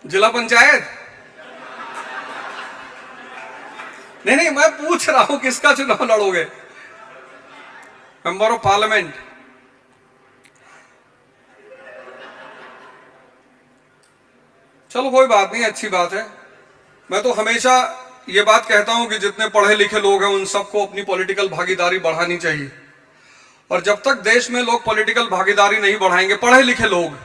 जिला पंचायत? नहीं नहीं, मैं पूछ रहा हूं किसका चुनाव लड़ोगे? Member of parliament? चलो कोई बात नहीं, अच्छी बात है। मैं तो हमेशा ये बात कहता हूं कि जितने पढ़े लिखे लोग हैं उन सबको अपनी पॉलिटिकल भागीदारी बढ़ानी चाहिए। और जब तक देश में लोग पॉलिटिकल भागीदारी नहीं बढ़ाएंगे, पढ़े लिखे लोग,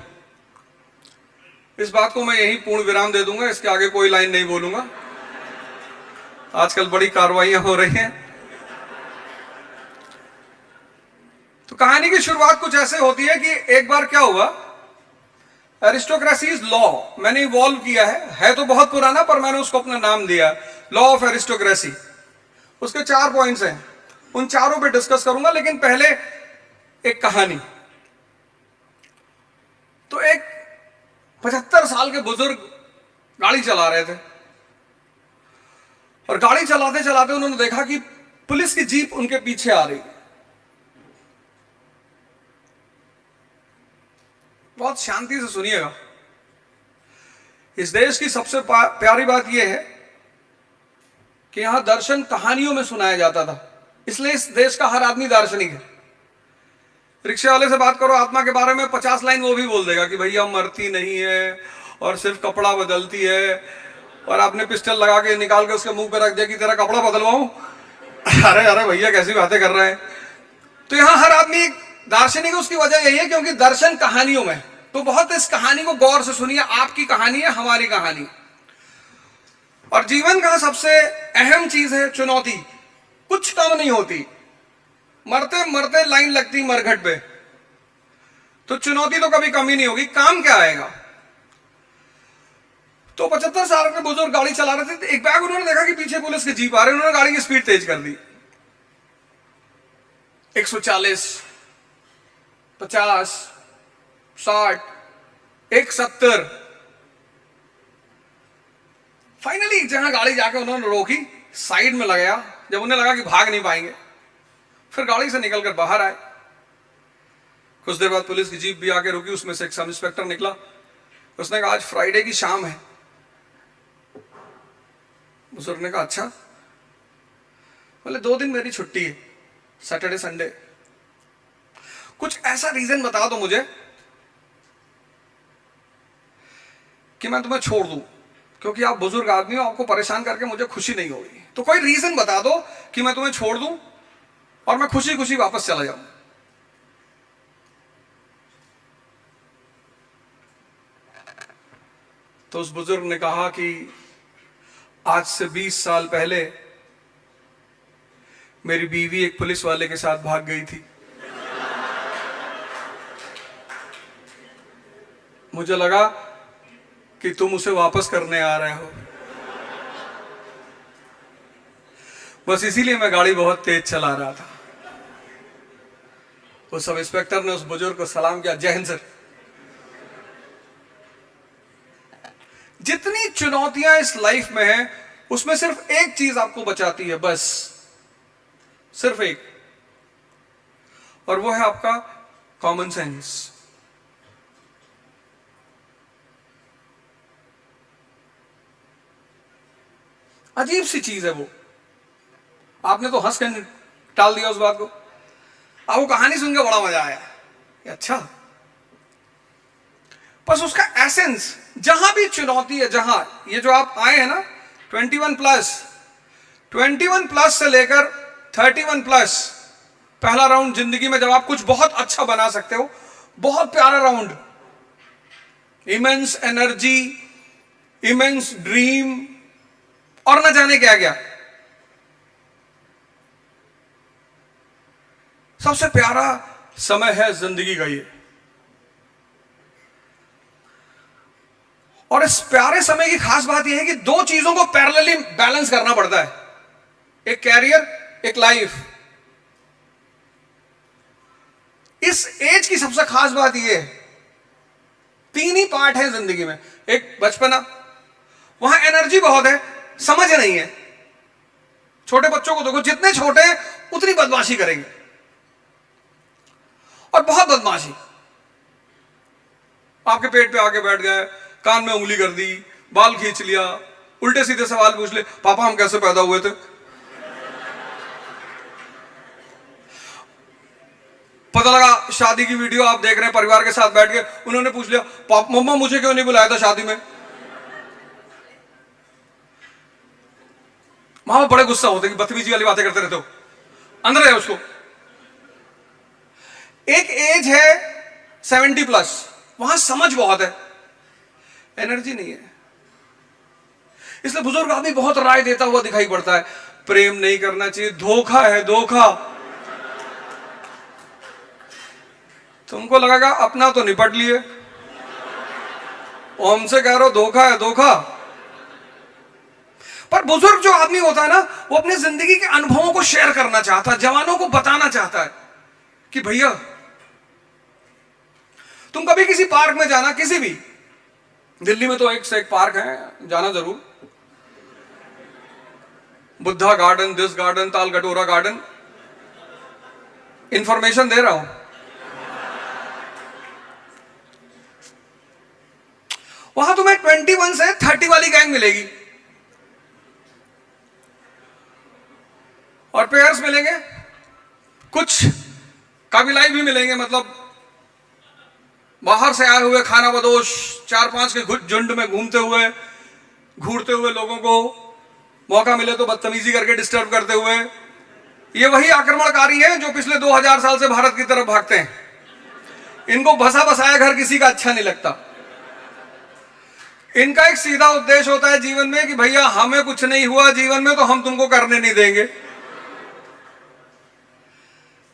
इस बात को मैं यही पूर्ण विराम दे दूंगा, इसके आगे कोई लाइन नहीं बोलूंगा। आजकल बड़ी कार्रवाइयां हो रही हैं। तो कहानी की शुरुआत कुछ ऐसे होती है कि एक बार क्या हुआ, एरिस्टोक्रेसी इज लॉ मैंने इवॉल्व किया है तो बहुत पुराना, पर मैंने उसको अपना नाम दिया लॉ ऑफ एरिस्टोक्रेसी। उसके 4 पॉइंट्स हैं, उन चारों पे डिस्कस करूंगा, लेकिन पहले एक कहानी। तो एक 75 साल के बुजुर्ग गाड़ी चला रहे थे, और गाड़ी चलाते चलाते उन्होंने देखा कि पुलिस की जीप उनके पीछे आ रही। बहुत शांति से सुनिएगा। इस देश की सबसे प्यारी बात यह है कि यहां दर्शन कहानियों में सुनाया जाता था, इसलिए इस देश का हर आदमी दार्शनिक है। रिक्शे वाले से बात करो आत्मा के बारे में, 50 लाइन वो भी बोल देगा कि भैया मरती नहीं है और सिर्फ कपड़ा बदलती है, और आपने पिस्टल लगा के निकाल के उसके मुंह पे रख दिया कि तेरा कपड़ा बदलवाऊं। अरे अरे भैया कैसी बातें कर रहे हैं। तो यहां हर आदमी दार्शनिक है। उसकी वजह यही है क्योंकि दर्शन कहानियों में। तो बहुत इस कहानी को गौर से सुनिए, आपकी कहानी है, हमारी कहानी। और जीवन का सबसे अहम चीज है चुनौती। कुछ कम नहीं होती, मरते मरते लाइन लगती मरघट पे, तो चुनौती तो कभी कमी नहीं होगी। काम क्या आएगा? तो 75 साल के बुजुर्ग गाड़ी चला रहे थे, एक बैग उन्होंने देखा कि पीछे पुलिस की जीप आ रही है। उन्होंने गाड़ी की स्पीड तेज कर दी, 140, 50, 60, 170। फाइनली जहां गाड़ी जाके उन्होंने रोकी, साइड में लगाया। जब उन्हें लगा कि भाग नहीं पाएंगे, फिर गाड़ी से निकलकर बाहर आए। कुछ देर बाद पुलिस की जीप भी आके रुकी, उसमें से एक सब इंस्पेक्टर निकला। उसने कहा आज फ्राइडे की शाम है। बुजुर्ग ने कहा अच्छा। बोले 2 दिन मेरी छुट्टी है, सैटरडे संडे। कुछ ऐसा रीजन बता दो मुझे कि मैं तुम्हें छोड़ दूं, क्योंकि आप बुजुर्ग आदमी हो, आपको परेशान करके मुझे खुशी नहीं होगी। तो कोई रीजन बता दो कि मैं तुम्हें छोड़ दूं और मैं खुशी खुशी वापस चला जाऊं। तो उस बुजुर्ग ने कहा कि आज से 20 साल पहले मेरी बीवी एक पुलिस वाले के साथ भाग गई थी। मुझे लगा कि तुम उसे वापस करने आ रहे हो, बस इसीलिए मैं गाड़ी बहुत तेज चला रहा था। उस सब इंस्पेक्टर ने उस बुजुर्ग को सलाम किया, जय हिंद सर। जितनी चुनौतियां इस लाइफ में हैं, उसमें सिर्फ एक चीज आपको बचाती है, बस सिर्फ एक, और वो है आपका कॉमन सेंस। अजीब सी चीज है वो। आपने तो हंस कर टाल दिया उस बात को। आपको कहानी सुन के बड़ा मजा आया, अच्छा, बस उसका एसेंस, जहां भी चुनौती है, जहां ये जो आप आए हैं ना 21 प्लस से लेकर 31 प्लस, पहला राउंड जिंदगी में जब आप कुछ बहुत अच्छा बना सकते हो, बहुत प्यारा round, immense energy, immense dream, और न जाने क्या क्या। सबसे प्यारा समय है जिंदगी का ये। और इस प्यारे समय की खास बात यह है कि 2 चीजों को पैरेलली बैलेंस करना पड़ता है, एक कैरियर, एक लाइफ। इस एज की सबसे खास बात यह है, 3 ही पार्ट है जिंदगी में। एक बचपना, वहां एनर्जी बहुत है, समझ नहीं है। छोटे बच्चों को देखो, जितने छोटे हैं उतनी बदमाशी करेंगे, और बहुत बदमाशी। आपके पेट पे आके बैठ गए, कान में उंगली कर दी, बाल खींच लिया, उल्टे सीधे सवाल पूछ ले, पापा हम कैसे पैदा हुए थे? पता लगा शादी की वीडियो आप देख रहे हैं परिवार के साथ बैठ के, उन्होंने पूछ लिया, पापा मम्मा मुझे क्यों नहीं बुलाया था शादी में? माँ बड़े गुस्सा होते कि बदतमीजी वाली बातें करते रहते हो, अंदर है उसको। एक एज है 70+, वहां समझ बहुत है, एनर्जी नहीं है। इसलिए बुजुर्ग आदमी बहुत राय देता हुआ दिखाई पड़ता है, प्रेम नहीं करना चाहिए, धोखा है धोखा। तुमको लगेगा अपना तो निपट लिए, और हमसे कह रहे हो धोखा है धोखा। पर बुजुर्ग जो आदमी होता है ना, वो अपनी जिंदगी के अनुभवों को शेयर करना चाहता है, जवानों को बताना चाहता है कि भैया तुम कभी किसी पार्क में जाना, किसी भी, दिल्ली में तो एक से एक पार्क है, जाना जरूर, Buddha garden, this garden, Talkatora garden, information दे रहा हूं। वहां तुम्हें 21 से 30 वाली गैंग मिलेगी, और पेयर्स मिलेंगे, कुछ काबिलाई भी मिलेंगे, मतलब बाहर से आए हुए खाना बदोश 4-5 के झुंड में घूमते हुए, घूरते हुए, लोगों को मौका मिले तो बदतमीजी करके डिस्टर्ब करते हुए। ये वही आक्रमणकारी हैं जो पिछले 2000 साल से भारत की तरफ भागते हैं। इनको बसा बसाया घर किसी का अच्छा नहीं लगता। इनका एक सीधा उद्देश्य होता है जीवन में कि भैया हमें कुछ नहीं हुआ जीवन में तो हम तुमको करने नहीं देंगे।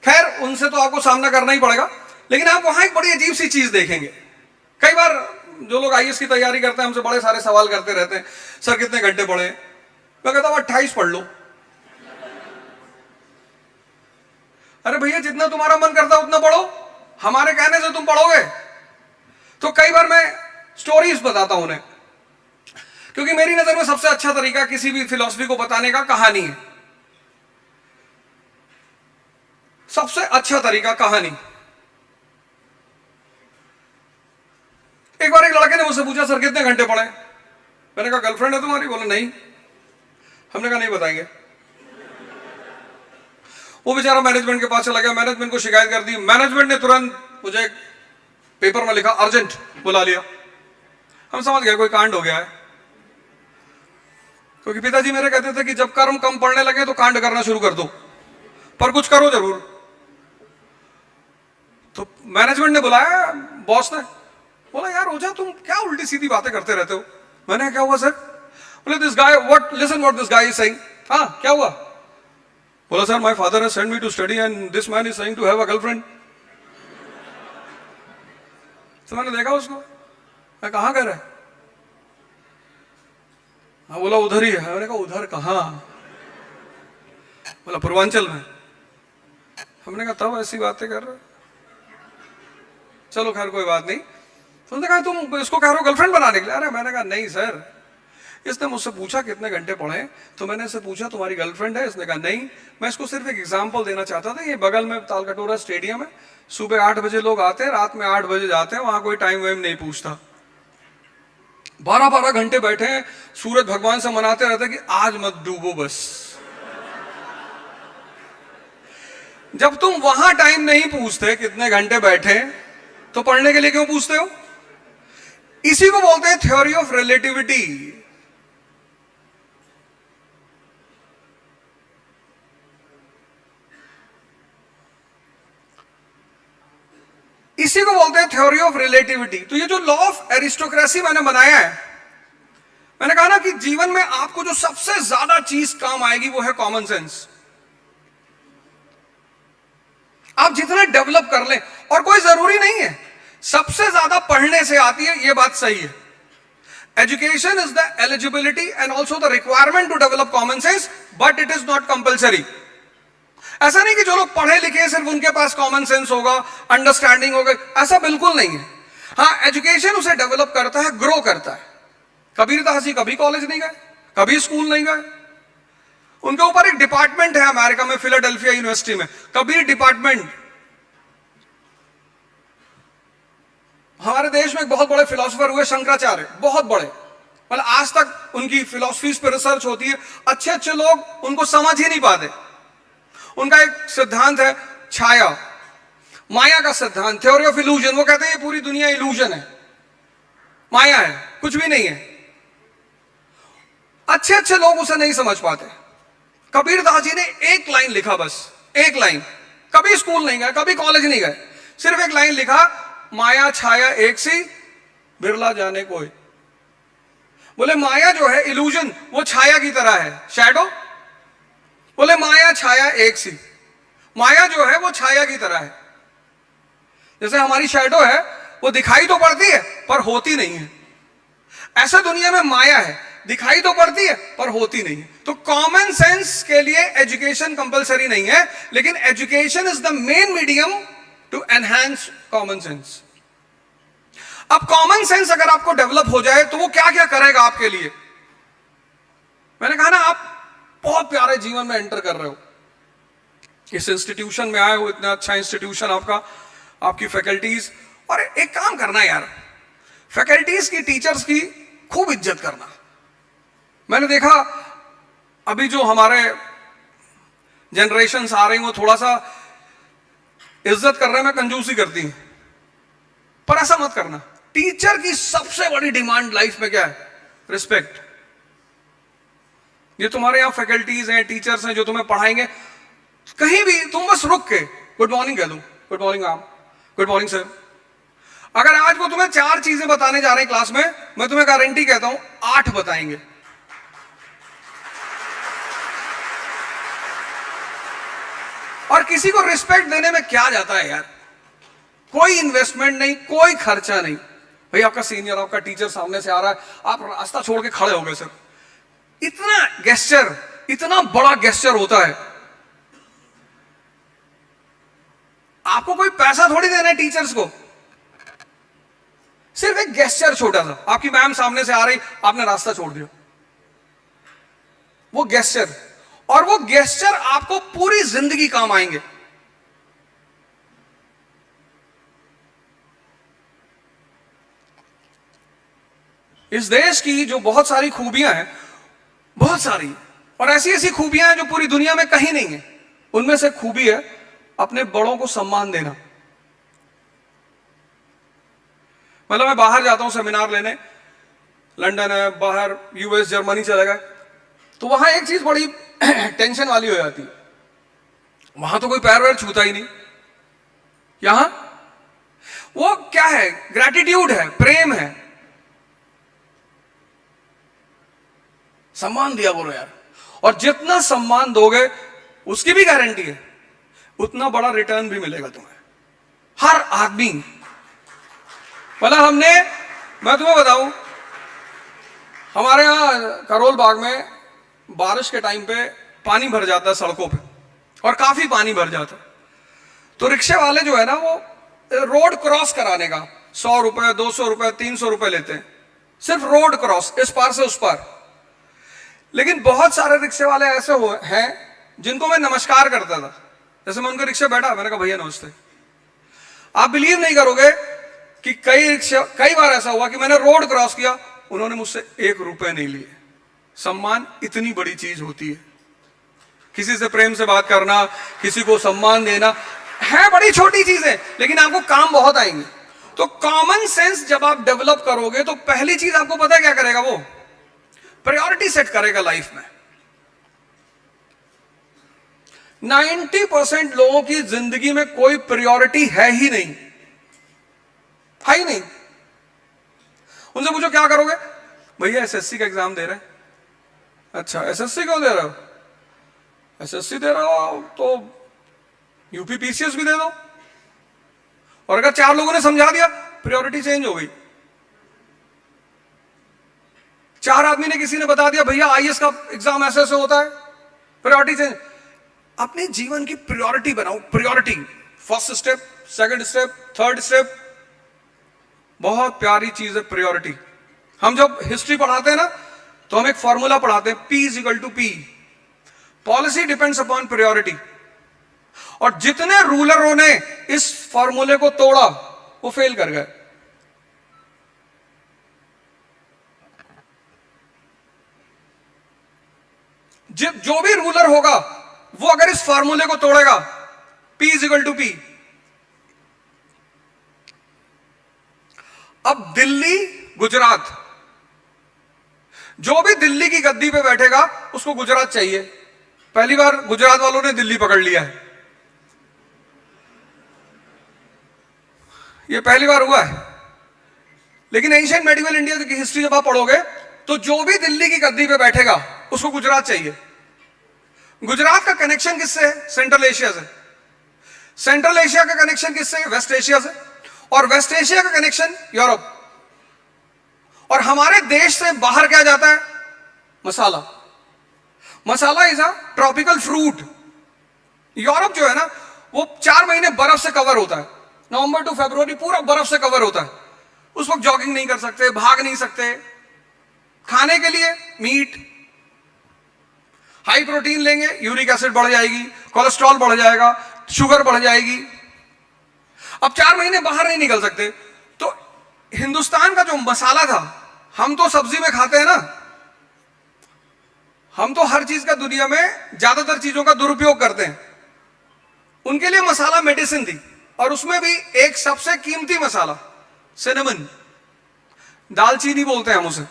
खैर उनसे तो आपको सामना करना ही पड़ेगा, लेकिन आप वहां एक बड़ी अजीब सी चीज देखेंगे। कई बार जो लोग आईएएस की तैयारी करते हैं हमसे बड़े सारे सवाल करते रहते हैं, सर कितने घंटे पढ़े? मैं कहता हूं 28 पढ़ लो। अरे भैया जितना तुम्हारा मन करता है उतना पढ़ो, हमारे कहने से तुम पढ़ोगे? तो कई बार मैं स्टोरीज बताता हूं उन्हें, क्योंकि मेरी नजर में सबसे अच्छा तरीका किसी भी फिलॉसफी को बताने का कहानी है। सबसे अच्छा तरीका कहानी। एक बार एक लड़के ने मुझसे पूछा, सर कितने घंटे पढ़े? मैंने कहा गर्लफ्रेंड है तुम्हारी? बोला नहीं। हमने कहा नहीं बताएंगे। वो बेचारा मैनेजमेंट के पास चला गया, मैनेजमेंट को शिकायत कर दी, मैनेजमेंट ने तुरंत मुझे पेपर में लिखा अर्जेंट बुला लिया। हम समझ गए कोई कांड हो गया है, क्योंकि पिताजी मेरे कहते थे कि जब कर्म कम पड़ने लगे तो कांड करना शुरू कर दो, पर कुछ करो जरूर। तो मैनेजमेंट ने बुलाया, बॉस ने बोला यार ओझा तुम क्या उल्टी सीधी बातें करते रहते हो? मैंने क्या हुआ सर? बोले this guy what listen what this guy is saying. हाँ क्या हुआ? बोला sir my father has sent me to study and this man is saying to have a girlfriend. तो मैंने देखा उसको, मैं कहाँ कर रहा है? हाँ बोला उधर ही है। मैंने कहा उधर कहाँ? बोला पूर्वांचल में। हमने कहा तब ऐसी बातें कर रहे? चलो खैर कोई बात नहीं। तो उसने कहा तुम इसको कह रहे हो गर्लफ्रेंड बनाने के लिए? अरे मैंने कहा नहीं सर, इसने मुझसे पूछा कितने घंटे पढ़े, तो मैंने इससे पूछा तुम्हारी गर्लफ्रेंड है? इसने कहा नहीं। मैं इसको सिर्फ एक एग्जांपल देना चाहता था। ये बगल में तालकटोरा स्टेडियम है, सुबह 8 बजे लोग आते हैं, रात में 8 बजे जाते हैं, वहां कोई टाइम वाइम नहीं पूछता। 12-12 घंटे बैठे हैं, सूरज भगवान से मनाते रहते कि आज मत डूबो बस। जब तुम वहां टाइम नहीं पूछते कितने घंटे बैठे, तो पढ़ने के लिए क्यों पूछते हो? इसी को बोलते हैं थ्योरी ऑफ रिलेटिविटी। इसी को बोलते हैं थ्योरी ऑफ रिलेटिविटी। तो ये जो लॉ ऑफ एरिस्टोक्रेसी मैंने बनाया है, मैंने कहा ना कि जीवन में आपको जो सबसे ज्यादा चीज काम आएगी वो है कॉमन सेंस। आप जितना डेवलप कर लें, और कोई जरूरी नहीं है सबसे ज्यादा पढ़ने से आती है, ये बात सही है। Education is the eligibility and also the requirement to develop common sense, but it is not compulsory. ऐसा नहीं कि जो लोग पढ़े लिखे सिर्फ उनके पास कॉमन सेंस होगा, अंडरस्टैंडिंग होगा, ऐसा बिल्कुल नहीं है। हाँ एजुकेशन उसे डेवलप करता है, ग्रो करता है। कबीर दास कभी कॉलेज नहीं गए, कभी स्कूल नहीं गए। उनके ऊपर एक डिपार्टमेंट है अमेरिका में, फिलाडेल्फिया यूनिवर्सिटी में, कबीर डिपार्टमेंट। हमारे देश में एक बहुत बड़े फिलोसोफर हुए शंकराचार्य, बहुत बड़े, मतलब आज तक उनकी फिलॉसफीज पे रिसर्च होती है, अच्छे अच्छे लोग उनको समझ ही नहीं पाते। उनका एक सिद्धांत है छाया, माया का सिद्धांत, थ्योरी ऑफ इल्यूजन। वो कहते हैं ये पूरी दुनिया इल्यूजन है, माया है, कुछ भी नहीं है। अच्छे अच्छे लोग उसे नहीं समझ पाते। कबीरदास जी ने एक लाइन लिखा, बस एक लाइन, कभी स्कूल नहीं गए, कभी कॉलेज नहीं गए, सिर्फ एक लाइन लिखा, माया छाया एक सी बिरला जाने कोई। बोले माया जो है इल्यूजन, वो छाया की तरह है, शैडो। बोले माया छाया एक सी, माया जो है वो छाया की तरह है। जैसे हमारी शैडो है, वो दिखाई तो पड़ती है पर होती नहीं है, ऐसा दुनिया में माया है, दिखाई तो पड़ती है पर होती नहीं है। तो कॉमन सेंस के लिए एजुकेशन कंपलसरी नहीं है, लेकिन education is the main medium to enhance common sense. अब कॉमन सेंस अगर आपको डेवलप हो जाए तो वो क्या क्या करेगा आपके लिए। मैंने कहा ना, आप बहुत प्यारे जीवन में एंटर कर रहे हो, इस इंस्टीट्यूशन में आए हो, इतना अच्छा इंस्टीट्यूशन आपका, आपकी फैकल्टीज। और एक काम करना यार, फैकल्टीज की, टीचर्स की खूब इज्जत करना। मैंने देखा अभी जो हमारे जनरेशंस आ रही, वो थोड़ा सा इज्जत करने में कंजूसी करती हैं, पर ऐसा मत करना। टीचर की सबसे बड़ी डिमांड लाइफ में क्या है? रिस्पेक्ट। ये तुम्हारे यहां फैकल्टीज हैं, टीचर्स हैं जो तुम्हें पढ़ाएंगे, कहीं भी तुम बस रुक के गुड मॉर्निंग कह दो, good morning ma'am, good morning sir. अगर आज वो तुम्हें 4 चीजें बताने जा रहे हैं क्लास में, मैं तुम्हें गारंटी कहता हूं 8 बताएंगे। और किसी को रिस्पेक्ट देने में क्या जाता है यार, कोई इन्वेस्टमेंट नहीं, कोई खर्चा नहीं। भाई आपका सीनियर, आपका टीचर सामने से आ रहा है, आप रास्ता छोड़ के खड़े हो गए सर। इतना गेस्चर, इतना बड़ा गेस्चर होता है। आपको कोई पैसा थोड़ी देना है टीचर्स को, सिर्फ एक गेस्चर छोटा सा। आपकी मैम सामने से आ रही, आपने रास्ता छोड़ दिया, वो गेस्चर, और वो गेस्चर आपको पूरी जिंदगी काम आएंगे। इस देश की जो बहुत सारी खूबियां हैं, बहुत सारी, और ऐसी ऐसी खूबियां हैं जो पूरी दुनिया में कहीं नहीं है। उनमें से खूबी है अपने बड़ों को सम्मान देना। मतलब मैं बाहर जाता हूं सेमिनार लेने, लंदन है, बाहर यूएस, जर्मनी चले गए, तो वहां एक चीज बड़ी टेंशन वाली हो जाती है। वहां तो कोई पैर वैर छूता ही नहीं। यहां वो क्या है? ग्रैटिट्यूड है, प्रेम है, सम्मान दिया बोलो यार। और जितना सम्मान दोगे, उसकी भी गारंटी है उतना बड़ा रिटर्न भी मिलेगा तुम्हें। हर आदमी, मतलब मैं तुम्हें बताऊं, हमारे यहां करोल बाग में बारिश के टाइम पे पानी भर जाता है सड़कों पे, और काफी पानी भर जाता है। तो रिक्शे वाले जो है ना, वो रोड क्रॉस कराने का 100 रुपए, 200 रुपए, 300 रुपए लेते हैं, सिर्फ रोड क्रॉस, इस पार से उस पार। लेकिन बहुत सारे रिक्शे वाले ऐसे हैं जिनको मैं नमस्कार करता था। जैसे मैं उनके रिक्शे बैठा, मैंने कहा भैया नमस्ते। आप बिलीव नहीं करोगे कि कई बार ऐसा हुआ कि मैंने रोड क्रॉस किया, उन्होंने मुझसे 1 रुपए नहीं लिए। सम्मान इतनी बड़ी चीज होती है। किसी से प्रेम से बात करना, किसी को सम्मान देना, है बड़ी छोटी चीजें, लेकिन आपको काम बहुत आएंगे। तो कॉमन सेंस जब आप डेवलप करोगे, तो पहली चीज आपको पता है क्या करेगा? वो प्रायोरिटी सेट करेगा लाइफ में। 90% लोगों की जिंदगी में कोई प्रायोरिटी है ही नहीं, है ही नहीं। उनसे पूछो क्या करोगे? भैया एसएससी का एग्जाम दे रहे हैं। अच्छा, एसएससी क्यों दे रहे हो? एसएससी दे रहे हो तो यूपी पीसीएस भी दे दो। और अगर 4 लोगों ने समझा दिया, प्रायोरिटी चेंज हो गई। 4 आदमी ने, किसी ने बता दिया भैया आईएएस का एग्जाम ऐसे ऐसे होता है, प्रायोरिटी चेंज। अपने जीवन की प्रायोरिटी बनाओ, priority. First step, second step, third step. बहुत प्यारी चीज है प्रायोरिटी। हम जब हिस्ट्री पढ़ाते हैं ना, तो हम एक फॉर्मूला पढ़ाते हैं, P = P, policy depends upon priority. और जितने रूलरों ने इस फॉर्मूले को तोड़ा, वो फेल कर गए। जो भी रूलर होगा वो अगर इस फॉर्मूले को तोड़ेगा, P = P, अब दिल्ली गुजरात, जो भी दिल्ली की गद्दी पे बैठेगा उसको गुजरात चाहिए। पहली बार गुजरात वालों ने दिल्ली पकड़ लिया है, ये पहली बार हुआ है। लेकिन एंशिएंट मेडिवल इंडिया की हिस्ट्री जब आप पढ़ोगे तो जो भी दिल्ली की गद्दी पे बैठेगा उसको गुजरात चाहिए। गुजरात का कनेक्शन किससे है? सेंट्रल एशिया से। सेंट्रल एशिया का कनेक्शन किससे है? वेस्ट एशिया से। और वेस्ट एशिया का कनेक्शन यूरोप। और हमारे देश से बाहर क्या जाता है? Masala. Masala is a tropical fruit. Europe जो है ना वो 4 महीने बर्फ से कवर होता है, नवंबर टू फरवरी पूरा बर्फ से कवर होता है। उस वक्त जॉगिंग नहीं कर सकते, भाग नहीं सकते। खाने के लिए मीट, हाई प्रोटीन लेंगे, यूरिक एसिड बढ़ जाएगी, कोलेस्ट्रॉल बढ़ जाएगा, शुगर बढ़ जाएगी। अब 4 महीने बाहर नहीं निकल सकते। तो हिंदुस्तान का जो मसाला था, हम तो सब्जी में खाते हैं ना, हम तो हर चीज का दुनिया में ज्यादातर चीजों का दुरुपयोग करते हैं। उनके लिए मसाला मेडिसिन थी। और उसमें भी एक सबसे कीमती मसाला सिनेमन, दालचीनी बोलते हैं हम उसे।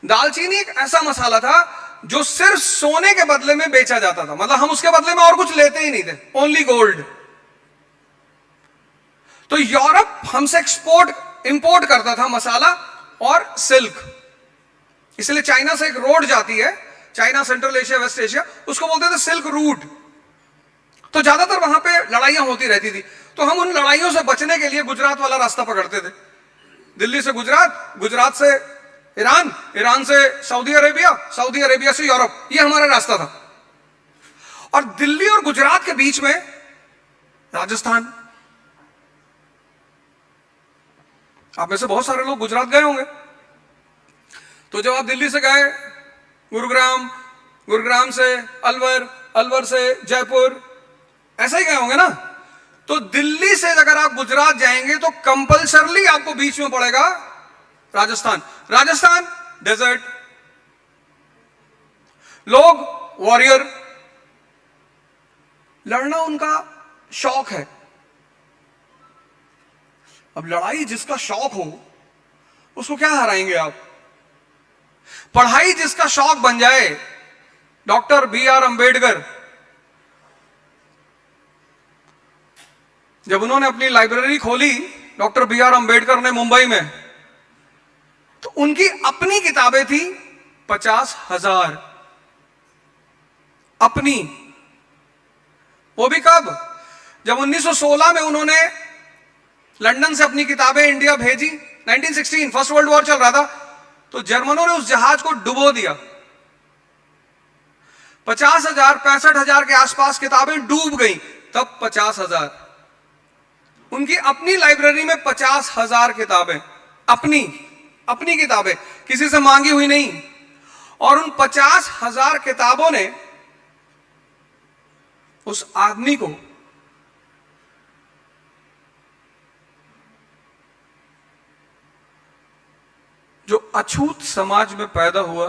दालचीनी एक ऐसा मसाला था जो सिर्फ सोने के बदले में बेचा जाता था, मतलब हम उसके बदले में और कुछ लेते ही नहीं थे, ओनली गोल्ड। तो यूरोप हमसे इंपोर्ट करता था मसाला और सिल्क। इसलिए चाइना से एक रोड जाती है, China, Central Asia, West Asia, उसको बोलते थे सिल्क रूट। तो ज्यादातर वहां पे लड़ाइयां होती रहती थी। तो हम उन लड़ाइयों से बचने के लिए गुजरात वाला रास्ता पकड़ते थे। दिल्ली से गुजरात, गुजरात से ईरान, ईरान से सऊदी अरेबिया, सऊदी अरेबिया से यूरोप, ये हमारा रास्ता था। और दिल्ली और गुजरात के बीच में राजस्थान। आप में से बहुत सारे लोग गुजरात गए होंगे। तो जब आप दिल्ली से गए गुरुग्राम, गुरुग्राम से अलवर, अलवर से जयपुर, ऐसा ही गए होंगे ना। तो दिल्ली से अगर आप गुजरात जाएंगे तो कंपल्सरली आपको बीच में पड़ेगा राजस्थान। राजस्थान डेजर्ट, लोग वॉरियर, लड़ना उनका शौक है। अब लड़ाई जिसका शौक हो उसको क्या हराएंगे आप? पढ़ाई जिसका शौक बन जाए, डॉक्टर B.R. अंबेडकर, जब उन्होंने अपनी लाइब्रेरी खोली डॉक्टर B.R. अंबेडकर ने मुंबई में, तो उनकी अपनी किताबें थी 50,000 अपनी। वो भी कब? जब 1916 में उन्होंने लंदन से अपनी किताबें इंडिया भेजी। 1916 फर्स्ट वर्ल्ड वॉर चल रहा था, तो जर्मनों ने उस जहाज को डुबो दिया। 50,000 65,000 के आसपास किताबें डूब गई। तब 50,000, उनकी अपनी लाइब्रेरी में 50,000 किताबें, अपनी किताबें, किसी से मांगी हुई नहीं। और उन 50,000 किताबों ने उस आदमी को जो अछूत समाज में पैदा हुआ,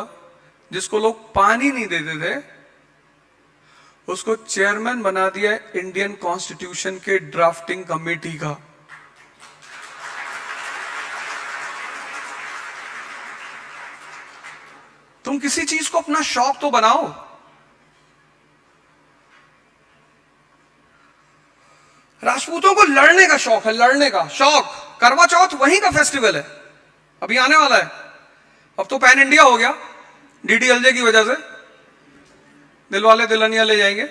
जिसको लोग पानी नहीं देते थे, उसको चेयरमैन बना दिया इंडियन कॉन्स्टिट्यूशन के ड्राफ्टिंग कमेटी का। तुम किसी चीज को अपना शौक तो बनाओ। राजपूतों को लड़ने का शौक है, लड़ने का शौक। करवा चौथ वहीं का फेस्टिवल है, अभी आने वाला है। अब तो पैन इंडिया हो गया DDLJ की वजह से, दिलवाले दुल्हनिया ले जाएंगे,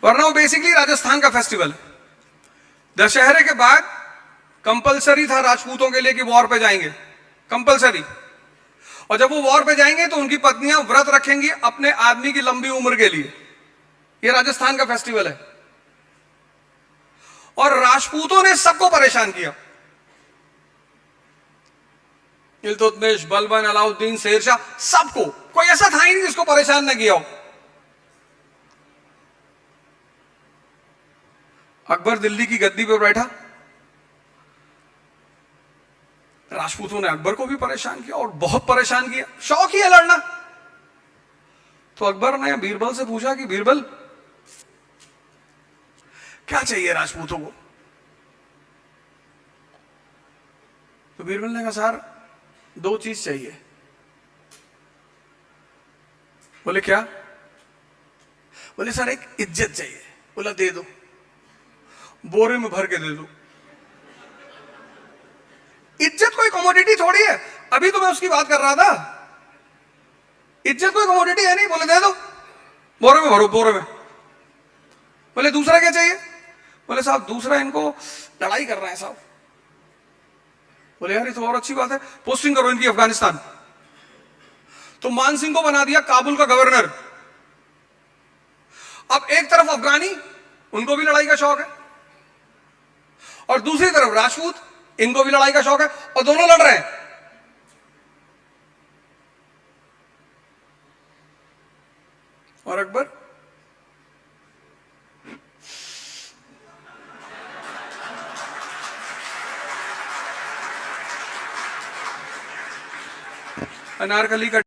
वरना वो बेसिकली राजस्थान का फेस्टिवल है। दशहरे के बाद कंपलसरी था राजपूतों के लिए कि वॉर पे जाएंगे, कंपलसरी। और जब वो वॉर पे जाएंगे तो उनकी पत्नियां व्रत रखेंगी अपने आदमी की लंबी उम्र के लिए। ये राजस्थान का फेस्टिवल है। और राजपूतों ने सबको परेशान किया। इल्तुतमिश, बलबन, अलाउद्दीन, शेरशाह, सबको, कोई ऐसा था ही नहीं जिसको परेशान न किया हो। अकबर दिल्ली की गद्दी पर बैठा, राजपूतों ने अकबर को भी परेशान किया और बहुत परेशान किया। शौक ही है लड़ना। तो अकबर ने बीरबल से पूछा कि बीरबल क्या चाहिए राजपूतों को? तो बीरबल ने कहा सर 2 चीज चाहिए। बोले क्या? बोले सर एक इज्जत चाहिए। बोला दे दो, बोरे में भर के दे दो। इज्जत कोई कमोडिटी थोड़ी है, अभी तो मैं उसकी बात कर रहा था। इज्जत कोई कमोडिटी है नहीं। बोले दे दो, बोरे में भरो, बोरे में। बोले दूसरा क्या चाहिए? बोले साहब दूसरा इनको लड़ाई कर रहे हैं साहब। बोले यार ये तो और अच्छी बात है, पोस्टिंग करो इनकी अफगानिस्तान। तो मान सिंह को बना दिया काबुल का गवर्नर। अब एक तरफ अफगानी, उनको भी लड़ाई का शौक है, और दूसरी तरफ राजपूत, इनको भी लड़ाई का शौक है, और दोनों लड़ रहे हैं। और अकबर अनारकली का